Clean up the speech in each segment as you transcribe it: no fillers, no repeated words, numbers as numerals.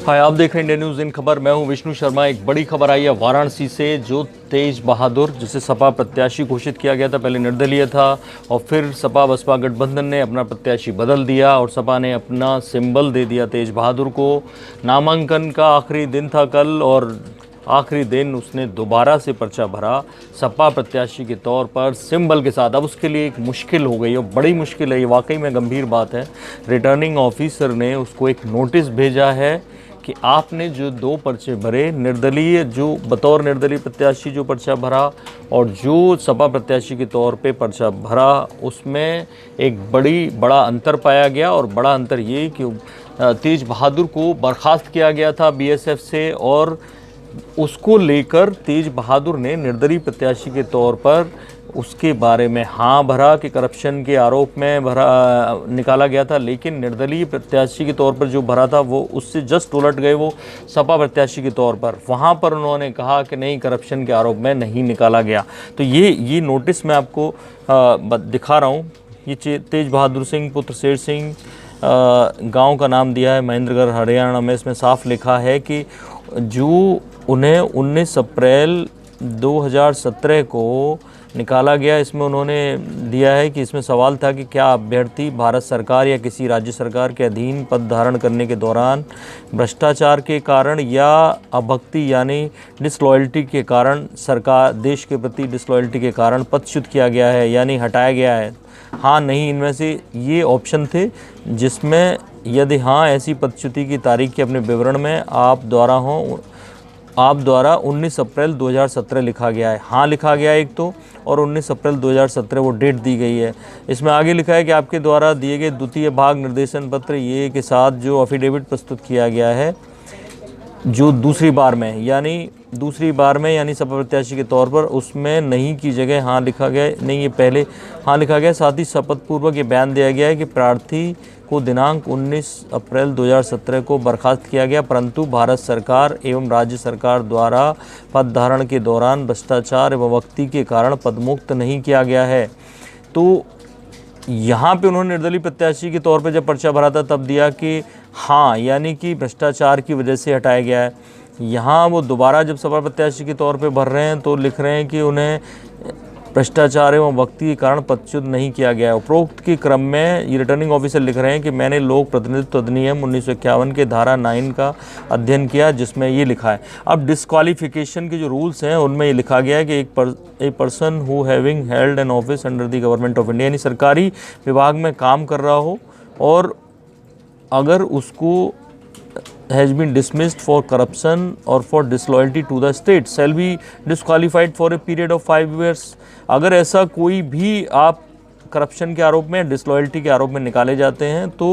हाय, आप देख रहे हैं इंडिया न्यूज़ इन खबर। मैं हूं विष्णु शर्मा। एक बड़ी खबर आई है वाराणसी से। जो तेज बहादुर, जिसे सपा प्रत्याशी घोषित किया गया था, पहले निर्दलीय था और फिर सपा बसपा गठबंधन ने अपना प्रत्याशी बदल दिया और सपा ने अपना सिंबल दे दिया तेज बहादुर को। नामांकन का आखिरी दिन था कल और आखिरी दिन उसने दोबारा से पर्चा भरा सपा प्रत्याशी के तौर पर सिंबल के साथ। अब उसके लिए एक मुश्किल हो गई और बड़ी मुश्किल है, ये वाकई में गंभीर बात है। रिटर्निंग ऑफिसर ने उसको एक नोटिस भेजा है कि आपने जो 2 पर्चे भरे, निर्दलीय जो बतौर निर्दलीय प्रत्याशी जो पर्चा भरा और जो सपा प्रत्याशी के तौर पे पर्चा भरा, उसमें एक बड़ा अंतर पाया गया। और बड़ा अंतर ये कि तेज बहादुर को बर्खास्त किया गया था बीएसएफ से और उसको लेकर तेज बहादुर ने निर्दलीय प्रत्याशी के तौर पर उसके बारे में हाँ भरा कि करप्शन के आरोप में निकाला गया था, लेकिन निर्दलीय प्रत्याशी के तौर पर जो भरा था वो उससे जस्ट उलट गए, वो सपा प्रत्याशी के तौर पर। वहाँ पर उन्होंने कहा कि नहीं, करप्शन के आरोप में नहीं निकाला गया। तो ये नोटिस मैं आपको दिखा रहा हूँ। ये तेज बहादुर सिंह पुत्र शेर सिंह गाँव का नाम दिया है, महेंद्रगढ़ हरियाणा में। इसमें साफ लिखा है कि जो उन्हें 19 अप्रैल 2017 को निकाला गया। इसमें उन्होंने दिया है कि इसमें सवाल था कि क्या अभ्यर्थी भारत सरकार या किसी राज्य सरकार के अधीन पद धारण करने के दौरान भ्रष्टाचार के कारण या अभक्ति यानी डिसलॉयल्टी के कारण, सरकार देश के प्रति डिसलॉयल्टी के कारण पदच्युत किया गया है यानी हटाया गया है। हाँ नहीं, इनमें से ये ऑप्शन थे जिसमें यदि हाँ ऐसी पदच्युति की तारीख के अपने विवरण में आप द्वारा 19 अप्रैल 2017 लिखा गया है। हाँ लिखा गया है एक तो, और 19 अप्रैल 2017 वो डेट दी गई है। इसमें आगे लिखा है कि आपके द्वारा दिए गए द्वितीय भाग निर्देशन पत्र ये के साथ जो अफिडेविट प्रस्तुत किया गया है, जो दूसरी बार में यानी सपा प्रत्याशी के तौर पर, उसमें नहीं की जगह हाँ लिखा गया है। नहीं, ये पहले हाँ लिखा गया है। साथ ही शपथ पूर्वक ये बयान दिया गया है कि प्रार्थी को दिनांक 19 अप्रैल 2017 को बर्खास्त किया गया, परंतु भारत सरकार एवं राज्य सरकार द्वारा पद धारण के दौरान भ्रष्टाचार एवं अभक्ति के कारण पदमुक्त नहीं किया गया है। तो यहाँ पे उन्होंने निर्दलीय प्रत्याशी के तौर पे जब पर्चा भरा था तब दिया कि हाँ, यानी कि भ्रष्टाचार की वजह से हटाया गया है। यहाँ वो दोबारा जब सपा प्रत्याशी के तौर पे भर रहे हैं तो लिख रहे हैं कि उन्हें भ्रष्टाचार एवं अभक्ति के कारण पदच्युत नहीं किया गया है। उपरोक्त के क्रम में ये रिटर्निंग ऑफिसर लिख रहे हैं कि मैंने लोक प्रतिनिधित्व अधिनियम 1951 के धारा 9 का अध्ययन किया, जिसमें ये लिखा है। अब डिस्क्वालिफिकेशन के जो रूल्स हैं उनमें ये लिखा गया है कि a person who having held an office under the government of India, यानी सरकारी विभाग में काम कर रहा हो और अगर उसको has been dismissed for corruption or for disloyalty to the state shall be disqualified for a period of 5 years। अगर ऐसा कोई भी आप करप्शन के आरोप में, डिसलॉयल्टी के आरोप में निकाले जाते हैं तो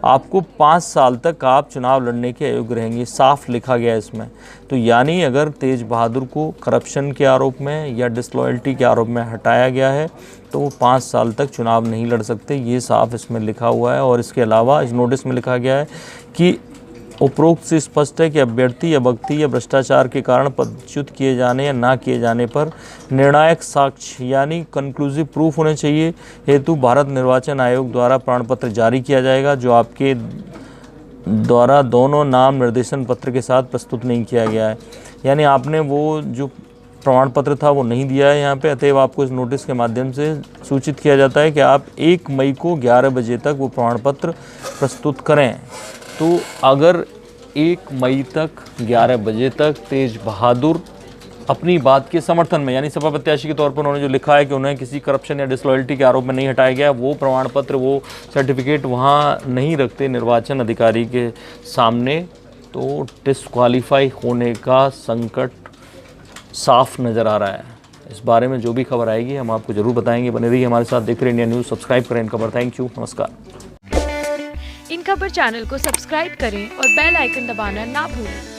आपको 5 साल तक आप चुनाव लड़ने के अयोग्य रहेंगे। साफ लिखा गया है इसमें। तो यानी अगर तेज बहादुर को करप्शन के आरोप में या डिसलॉयल्टी के आरोप में हटाया गया है तो वो 5 साल तक चुनाव नहीं लड़ सकते, ये साफ इसमें लिखा हुआ है। और इसके अलावा इस नोटिस में लिखा गया है कि उपरोक्त से स्पष्ट है कि अभ्यर्थी अभक्ति या भ्रष्टाचार के कारण पदच्युत किए जाने या ना किए जाने पर निर्णायक साक्ष्य यानी कंक्लूसिव प्रूफ होने चाहिए हेतु भारत निर्वाचन आयोग द्वारा प्रमाण पत्र जारी किया जाएगा, जो आपके द्वारा दोनों नाम निर्देशन पत्र के साथ प्रस्तुत नहीं किया गया है। यानी आपने वो जो प्रमाण पत्र था वो नहीं दिया है यहाँ पे, अतएव आपको इस नोटिस के माध्यम से सूचित किया जाता है कि आप 1 मई को 11 बजे तक वो प्रमाण पत्र प्रस्तुत करें। तो अगर 1 मई तक 11 बजे तक तेज बहादुर अपनी बात के समर्थन में, यानी सपा प्रत्याशी के तौर पर उन्होंने जो लिखा है कि उन्हें किसी करप्शन या डिसलॉयल्टी के आरोप में नहीं हटाया गया, वो प्रमाण पत्र, वो सर्टिफिकेट वहाँ नहीं रखते निर्वाचन अधिकारी के सामने, तो डिस्क्वालीफाई होने का संकट साफ नज़र आ रहा है। इस बारे में जो भी खबर आएगी हम आपको जरूर बताएंगे। बने रहिए हमारे साथ, देखते रहिए इंडिया न्यूज़। सब्सक्राइब करें इन खबर। थैंक यू, नमस्कार। इन खबर चैनल को सब्सक्राइब करें और बेल आइकन दबाना ना भूलें।